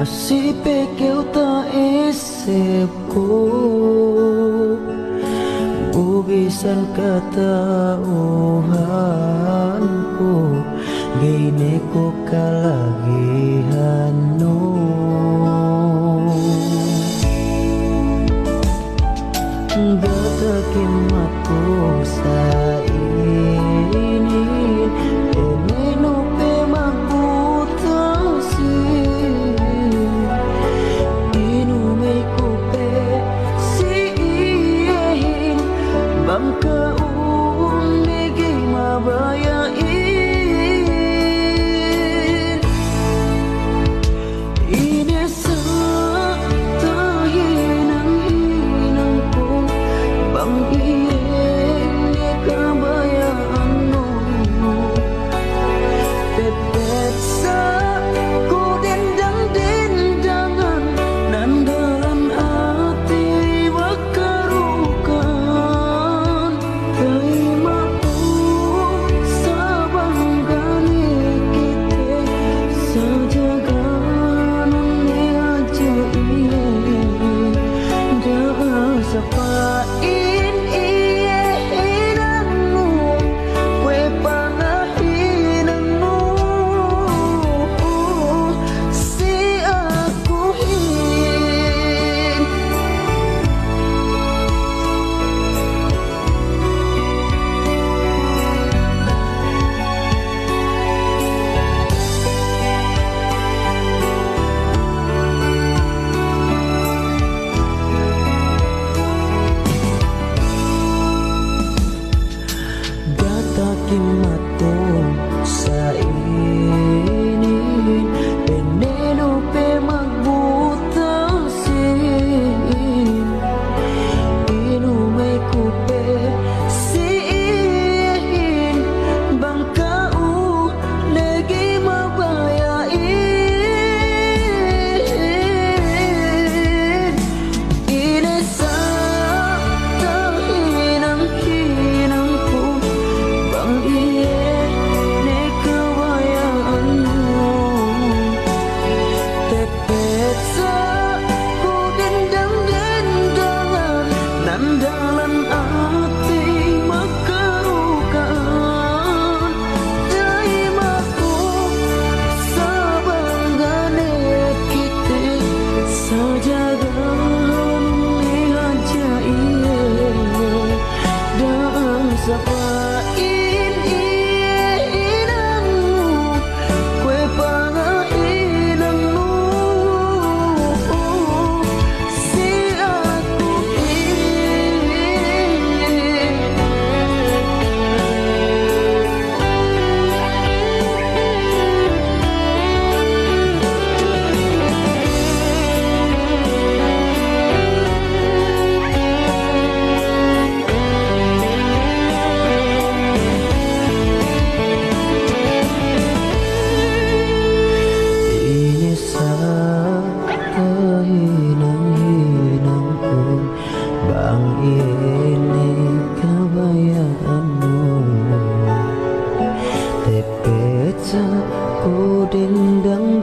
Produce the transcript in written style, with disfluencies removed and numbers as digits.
Masih pekel tak isip ko Bugisan katauhan ko Gini ko kalagihan no Gatakin mako sa ini Penino pe magputasin Inumay ko pe si iyahin Bangka umigay mabayain Inesa tahin ang hinang ko Bang iyan ni kabayaan mo Pepet sa kudendang-dendangan Nandaran ati makarukan Terima po sa banggani kite Sa jaganan ni aja iye Dah sa pain iye hinanmu Kwe panahinan mo Si aku hin Gatakin mato sa ini Veneno pe magbutasin Inumay ko pe siin Bangka lagi mabayain Inesa tahin ang hinang ko Bang iye ni kabayaan mo Tepet sa kudendang-dendangan Nandalan ati makarukaan Terima ko sa banggane kite Sa jaganan ni aja iye Dan sa pain iye hinanmu Kwe pangahinan mo Si aku Ini sa kahinang-hinang ko Bang ini kabayaan mo Tepet sa kudendang